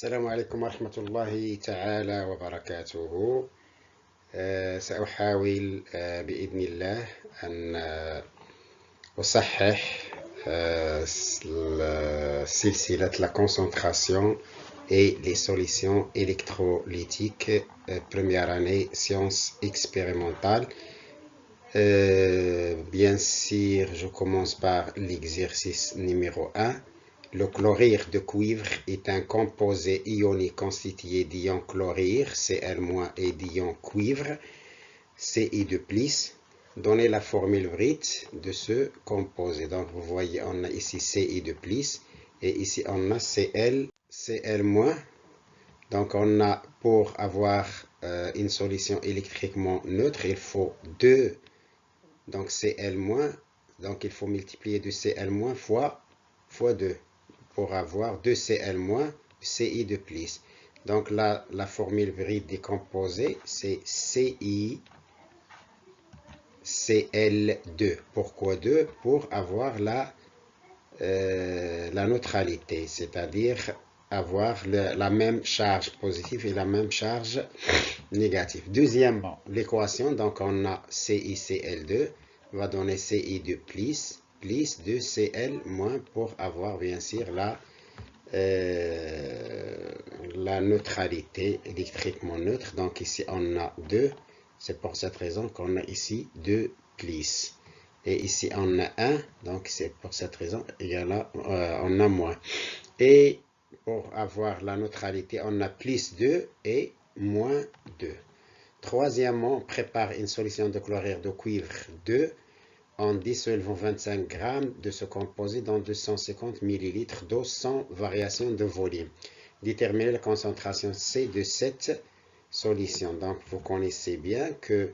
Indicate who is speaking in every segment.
Speaker 1: السلام عليكم ورحمة الله تعالى وبركاته. سأحاول بإذن الله أن أصحح سلسلة la concentration et les solutions électrolytiques, première année sciences expérimentales. Bien sûr, je commence par l'exercice numéro 1. Le chlorure de cuivre est un composé ionique constitué d'ions chlorure, Cl- et d'ions cuivre, Ci2+. Donnez la formule brute de ce composé. Donc vous voyez, on a ici Ci2+, et ici on a Cl-. Donc on a, pour avoir une solution électriquement neutre, il faut 2. Donc Cl-, donc il faut multiplier de Cl- fois 2 pour avoir 2Cl-, Ci2+. Donc là, la formule brute décomposée, c'est Ci Cl2. Pourquoi 2? Pour avoir la neutralité, c'est-à-dire avoir la même charge positive et la même charge négative. Deuxièmement, l'équation, donc on a CiCl2 va donner Ci2 plus 2Cl- pour avoir bien sûr la neutralité électriquement neutre. Donc ici on a 2, c'est pour cette raison qu'on a ici 2 plus. Et ici on a 1, donc c'est pour cette raison on a moins. Et pour avoir la neutralité, on a plus 2 et moins 2. Troisièmement, on prépare une solution de chlorure de cuivre 2 en dissolvant 25 g de ce composé dans 250 ml d'eau sans variation de volume. Déterminer la concentration C de cette solution. Donc vous connaissez bien que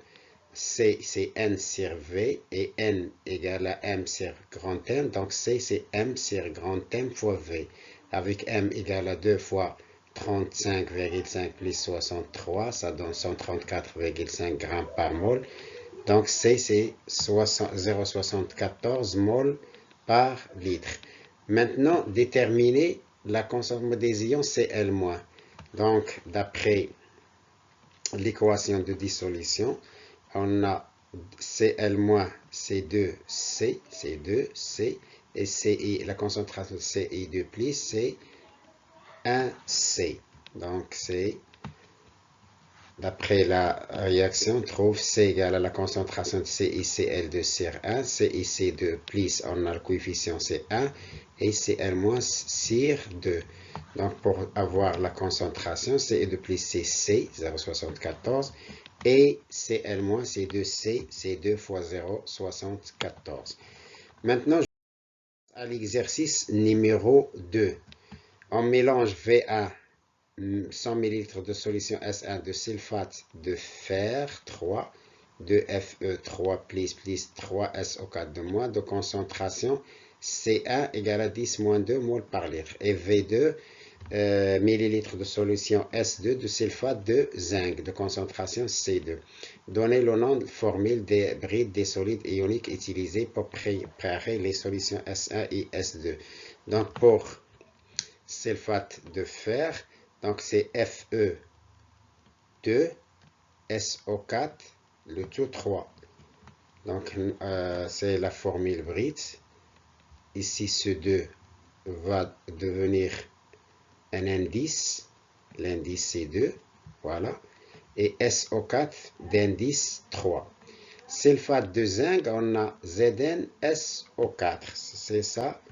Speaker 1: C c'est N sur V et N égale à M sur grand M. Donc C c'est M sur grand M fois V. Avec M égale à 2 fois 35,5 plus 63, ça donne 134,5 g par mol. Donc C c'est 0,74 mol par litre. Maintenant, déterminer la concentration des ions Cl-. Donc d'après l'équation de dissolution, on a Cl- C2C, C2C, et Ci, la concentration de Ci2+, c'est 1C. Donc c'est, d'après la réaction, on trouve C égale à la concentration de CiCl2 sur 1, CiC2+, on a le coefficient c'est 1, et Cl- sur 2. Donc pour avoir la concentration, Ci2+, c'est C, 0,74, et Cl- c'est 2C, c'est 2 fois 0,74. Maintenant, à l'exercice numéro 2, on mélange Va 100 ml de solution S1 de sulfate de fer 3, 2Fe3 plus 3SO4 de moins, de concentration C1 égale à 10 moins 2 mol par litre, et V2 millilitres de solution S2 de sulfate de zinc de concentration C2. Donnez le nom de formule des brides des solides ioniques utilisés pour préparer les solutions S1 et S2. Donc pour sulfate de fer, donc c'est Fe2 SO4, le tout 3. Donc c'est la formule brute. Ici ce 2 va devenir un indice, l'indice c'est 2, voilà, et SO4 d'indice 3. Sulfate de zinc, on a ZnSO4, c'est ça.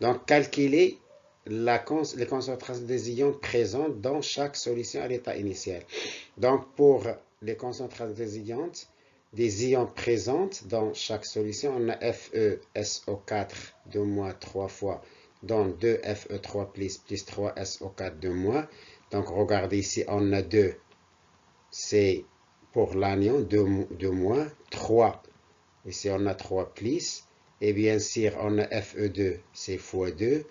Speaker 1: Donc calculer les concentrations des ions présentes dans chaque solution à l'état initial. Donc pour les concentrations des ions présentes dans chaque solution, on a FeSO4 de moins 3 fois dans 2Fe3 plus 3SO4 de moins. Donc regardez ici, on a 2, c'est pour l'anion de moins, 3, ici on a 3 plus, et bien sûr on a Fe2, c'est fois 2,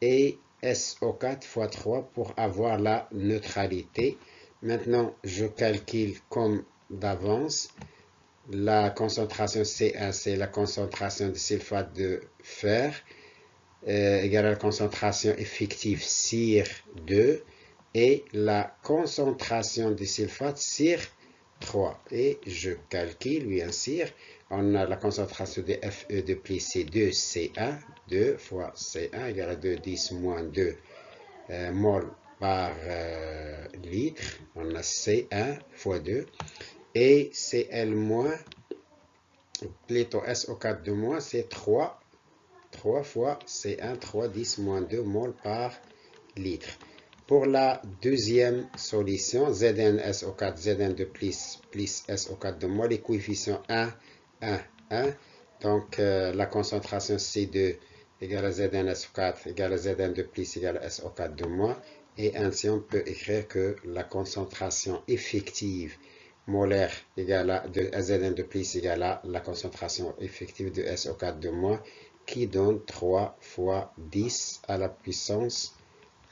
Speaker 1: et SO4 fois 3 pour avoir la neutralité. Maintenant, je calcule comme d'avance la concentration C1, c'est la concentration de sulfate de fer, égale à la concentration effective sur 2 et la concentration du sulfate sur 3. Et je calcule, bien sûr, on a la concentration de Fe de plus C2, C1, 2 fois C1 égale à 2, 10 moins 2 mol par litre. On a C1 fois 2 et Cl moins, plutôt SO4 de moins, c'est 3 fois C1, 3, 10 moins 2 mol par litre. Pour la deuxième solution, ZnSO4, Zn de plus SO4 de moins, les coefficients 1, 1, 1. Donc, la concentration C2 égale à ZnSO4 égale à Zn de plus égale à SO4 de moins. Et ainsi, on peut écrire que la concentration effective molaire égale à Zn de plus égale à la concentration effective de SO4 de moins, qui donne 3 fois 10 à la puissance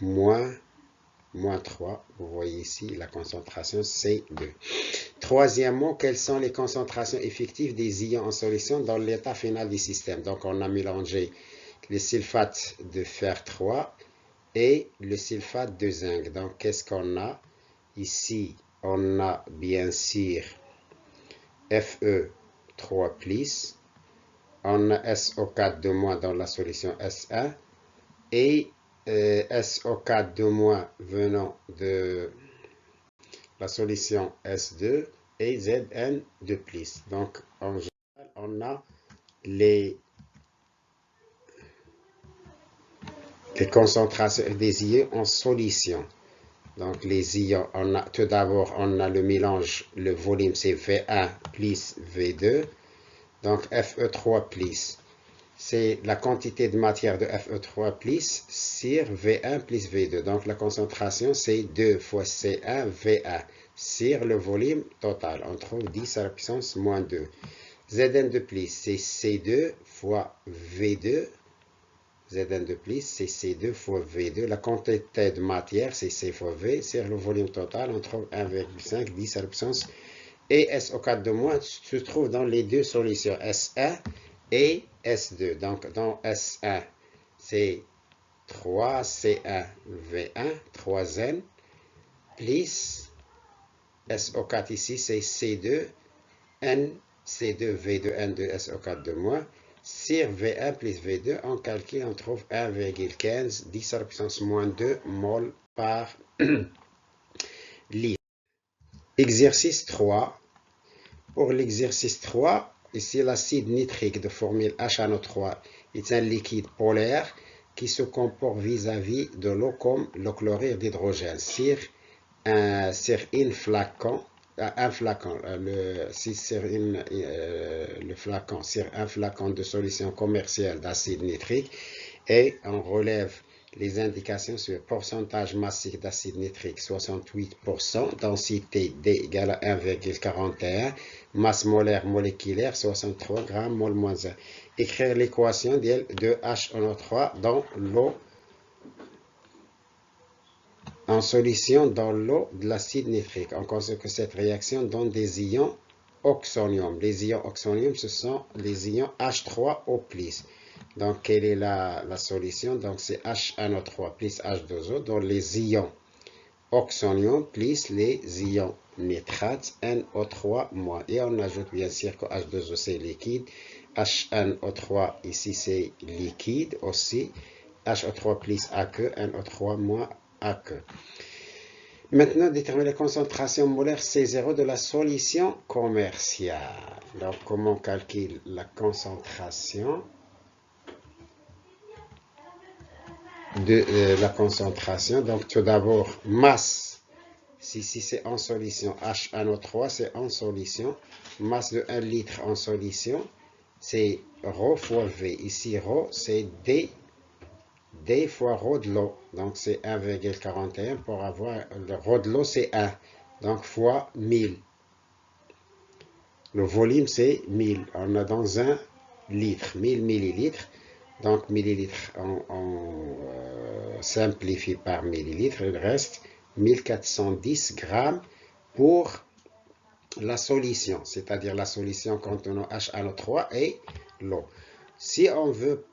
Speaker 1: moins 3. Vous voyez ici la concentration C2. Troisièmement, quelles sont les concentrations effectives des ions en solution dans l'état final du système? Donc, on a mélangé le sulfate de fer 3 et le sulfate de zinc. Donc, qu'est-ce qu'on a? Ici, on a bien sûr Fe3+, on a SO4 de moins dans la solution S1 et SO4 de moins venant de la solution S2 et Zn de plus. Donc, en général, on a les concentrations des ions en solution. Donc, les ions, tout d'abord, on a le mélange, le volume, c'est V1 plus V2. Donc, Fe3+, c'est la quantité de matière de Fe3+, sur V1 plus V2. Donc, la concentration, c'est 2 fois C1 V1 sur le volume total. On trouve 10 à la puissance moins 2. Zn de plus, c'est C2 fois V2. Zn de plus, c'est C2 fois V2. La quantité de matière, c'est C fois V. Sur le volume total, on trouve 1,5, 10 à la puissance. Et SO4 de moins se trouve dans les deux solutions, S1 et S2. Donc, dans S1, c'est 3C1V1, 3N, plus SO4 ici, c'est C2, N, C2, V2, N2, SO4 de moins. Sur V1 plus V2, on calcule, on trouve 1,15, 10 à la puissance moins 2 mol par litre. Exercice 3. Pour l'exercice 3, ici l'acide nitrique de formule HNO3 est un liquide polaire qui se comporte vis-à-vis de l'eau comme le chlorure d'hydrogène. Sur un flacon, sur un flacon de solution commerciale d'acide nitrique, et on relève les indications sur pourcentage massique d'acide nitrique 68%, densité D égale à 1,41, masse molaire moléculaire 63 grammes mol moins 1. Écrire l'équation de HNO3 dans l'eau en solution dans l'eau de l'acide nitrique. On constate que cette réaction donne des ions oxonium. Les ions oxonium, ce sont les ions H3O+. Donc, quelle est la solution? Donc, c'est HNO3 plus H2O, donc les ions oxonium plus les ions nitrates NO3-. Et on ajoute bien sûr que H2O c'est liquide. HNO3 ici c'est liquide aussi. HO3 plus aqueux, NO3- aqueux. Maintenant, déterminer la concentration molaire C0 de la solution commerciale. Donc, comment on calcule la concentration de la concentration? Donc, tout d'abord, masse. Si c'est en solution, HNO3, c'est en solution. Masse de 1 litre en solution, c'est ρ fois V. Ici, ρ, c'est D fois ρ de l'eau. Donc, c'est 1,41 pour avoir le ρ de l'eau, c'est 1. Donc, fois 1000. Le volume, c'est 1000. On a dans 1 litre, 1000 millilitres. Donc, millilitres, on simplifie par millilitres. Il reste 1410 grammes pour la solution, c'est-à-dire la solution contenant HNO3 et l'eau. Si on veut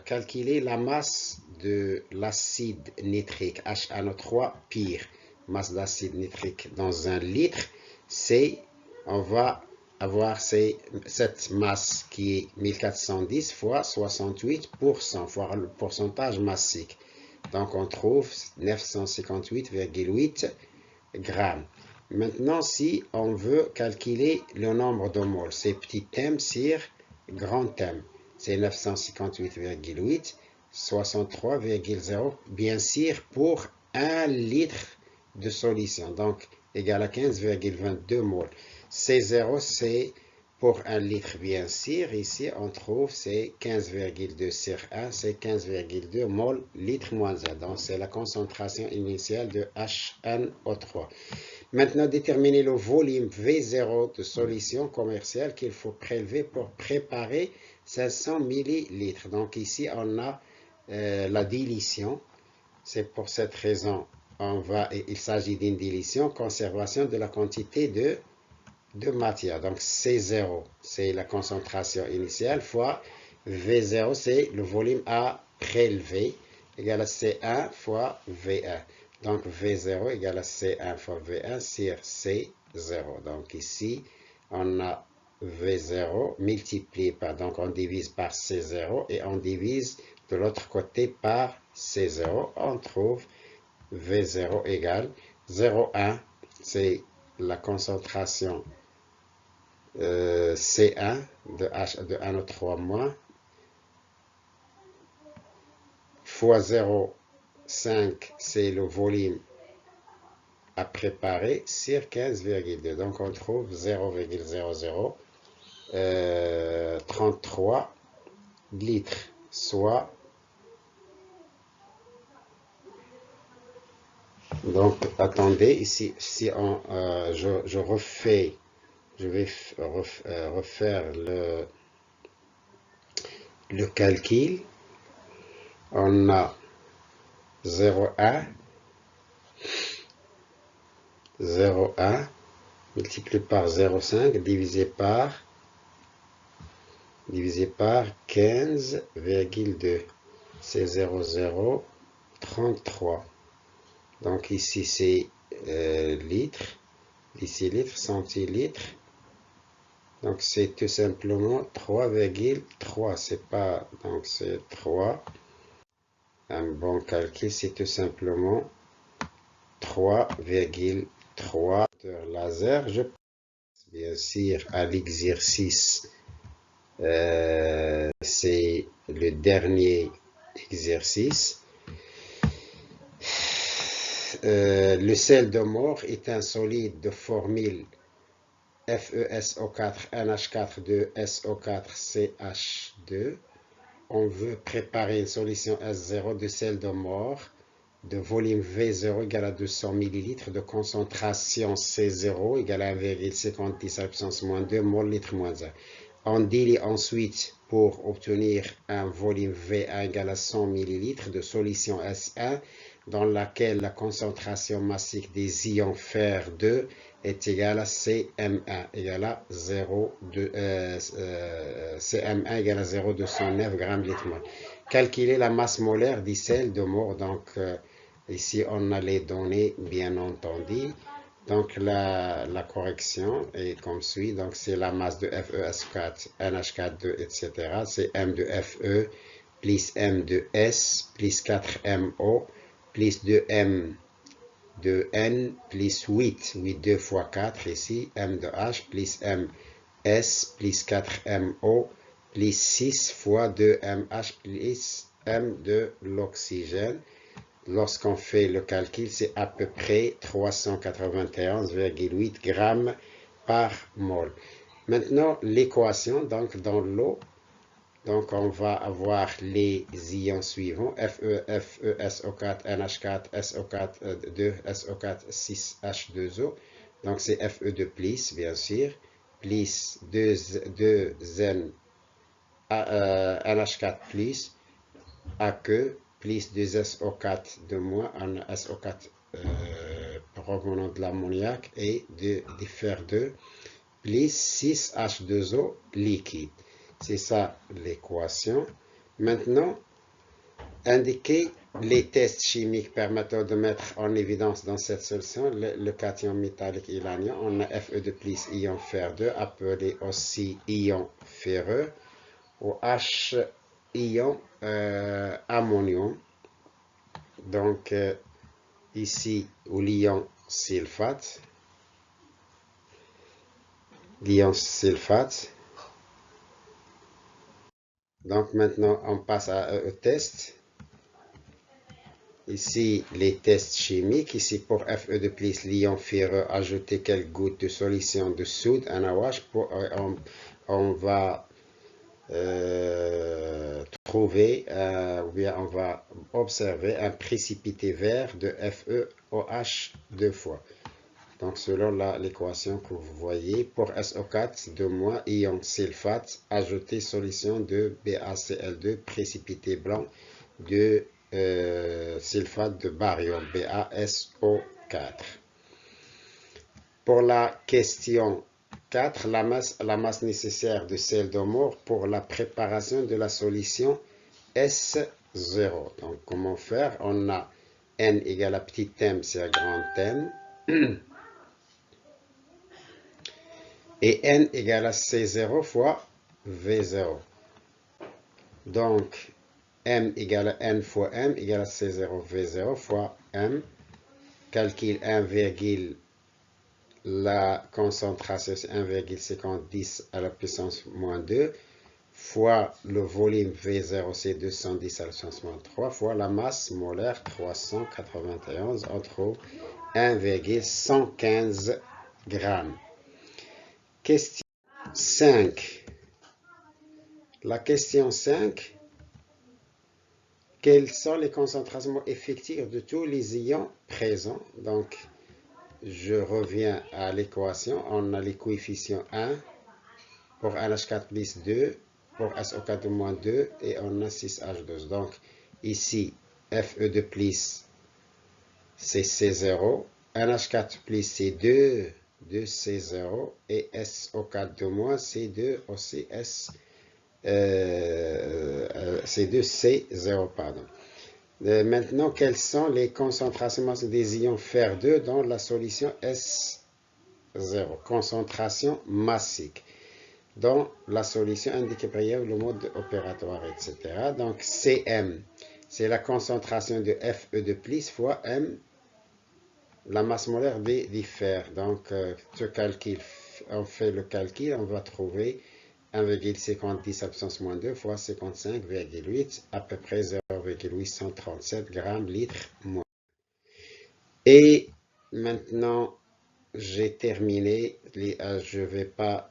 Speaker 1: calculer la masse de l'acide nitrique, HNO3 pire, masse d'acide nitrique dans un litre, on va avoir cette masse qui est 1410 fois 68%, fois le pourcentage massique. Donc on trouve 958,8 grammes. Maintenant, si on veut calculer le nombre de moles, c'est petit m sur grand M, c'est 958,8, 63,0, bien sûr, pour 1 litre de solution, donc égal à 15,22 moles. C0, c'est pour 1 litre, bien sûr. Ici, on trouve c'est 15,2 sur 1, c'est 15,2 moles litre moins 1. Donc, c'est la concentration initiale de HNO3. Maintenant, déterminer le volume V0 de solution commerciale qu'il faut prélever pour préparer 500 ml. Donc ici, on a la dilution. C'est pour cette raison, il s'agit d'une dilution, conservation de la quantité de matière. Donc C0, c'est la concentration initiale, fois V0, c'est le volume à prélever, égal à C1 fois V1. Donc V0 égale à C1 fois V1 sur C0. Donc ici, on a V0 multiplié par, donc on divise par C0 et on divise de l'autre côté par C0. On trouve V0 égale 0,1, c'est la concentration C1 de NO3-, fois 0,5, c'est le volume à préparer sur 15,2. Donc on trouve 0,0033 litres, soit, donc attendez, ici, si je refais, je vais refaire le calcul. On a 0,1 multiplié par 0,5 divisé par 15,2, c'est 0,033. Donc ici c'est litres, ici litres, centilitres. Donc c'est tout simplement 3,3, c'est pas, donc c'est 3. Un bon calcul, c'est tout simplement 3,3 laser. Je passe bien sûr à l'exercice. C'est le dernier exercice. Le sel de mort est un solide de formule FeSO4 NH4 SO4CH2. On veut préparer une solution S0 de sel de mort de volume V0 égale à 200 ml, de concentration C0 égale à 1,50 à la puissance moins 2 mol litre moins 1. On dilué ensuite pour obtenir un volume V1 égale à 100 ml de solution S1 dans laquelle la concentration massique des ions fer 2 est égale à CM1 égale à 0,209 g litre moins. Calculer la masse molaire du sel de mort. Donc ici on a les données bien entendu. Donc la correction est comme suit. Donc c'est la masse de FeS4, NH4, etc. C'est M de Fe plus M de S plus 4MO plus 2M de N plus 8. 8 2 fois 4 ici. M de H plus M S plus 4MO plus 6 fois 2MH plus M de l'oxygène. Lorsqu'on fait le calcul, c'est à peu près 391,8 grammes par mol. Maintenant, l'équation, donc dans l'eau, donc on va avoir les ions suivants, FeSO4, NH4, SO4, 2, SO4, 6, H2O. Donc c'est Fe2 plus, bien sûr, plus 2N, NH4 plus, AQ, plus 2SO4 de moins, un SO4 provenant de l'ammoniac et du fer 2, plus 6H2O liquide. C'est ça l'équation. Maintenant, indiquer les tests chimiques permettant de mettre en évidence dans cette solution le cation métallique et l'anion. On a Fe de plus ion fer 2, appelé aussi ion ferreux, ou H ion ammonium. Donc, ici, ou l'ion sulfate. L'ion sulfate. Donc, maintenant, on passe au test. Ici, les tests chimiques. Ici, pour Fe de plus, l'ion ferreux, ajouter quelques gouttes de solution de soude, un AOH. On va trouver, ou bien on va observer un précipité vert de FeOH 2 fois. Donc, selon l'équation que vous voyez, pour SO4, 2-, ion sulfate, ajouter solution de BaCl2, précipité blanc de sulfate de barium, BaSO4. Pour la question 4, la masse nécessaire de sel de mort pour la préparation de la solution S0. Donc, comment faire? On a N égale à petit m, c'est à grand M. Et N égale à C0 fois V0. Donc, M égale à N fois M égale à C0 V0 fois M. Calcule 1, la concentration, c'est 1,50 à la puissance moins 2, fois le volume V0, c'est 210 à la puissance moins 3, fois la masse molaire, 391, on trouve 1,115 grammes. Question 5. La question 5. Quelles sont les concentrations effectives de tous les ions présents? Donc, je reviens à l'équation. On a les coefficients 1 pour NH4 plus 2, pour SO4 moins 2, et on a 6H2. Donc, ici, Fe de plus, c'est C0. NH4 plus, c'est 2 C0. Et SO4 de moins, c'est 2 aussi c'est 2 C0, pardon. Maintenant, quelles sont les concentrations des ions fer 2 dans la solution S0? Concentration massique. Dans la solution indiquée par le mode opératoire, etc. Donc, Cm, c'est la concentration de Fe de plus fois M, la masse molaire du fer. Donc, on fait le calcul, on va trouver 1,50 à puissance moins 2 fois 55,8, à peu près 0,837 grammes litre moins. Et maintenant, j'ai terminé. Je ne vais pas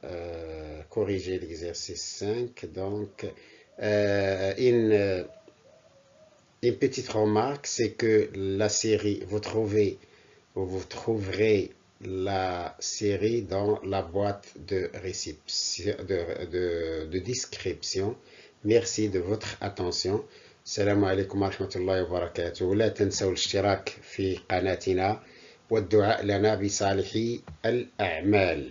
Speaker 1: corriger l'exercice 5. Donc, une petite remarque, c'est que la série, vous trouverez la série dans la boîte de description. Merci de votre attention. السلام عليكم ورحمة الله وبركاته. ولا تنسوا الاشتراك في قناتنا والدعاء لنا بصالح الأعمال.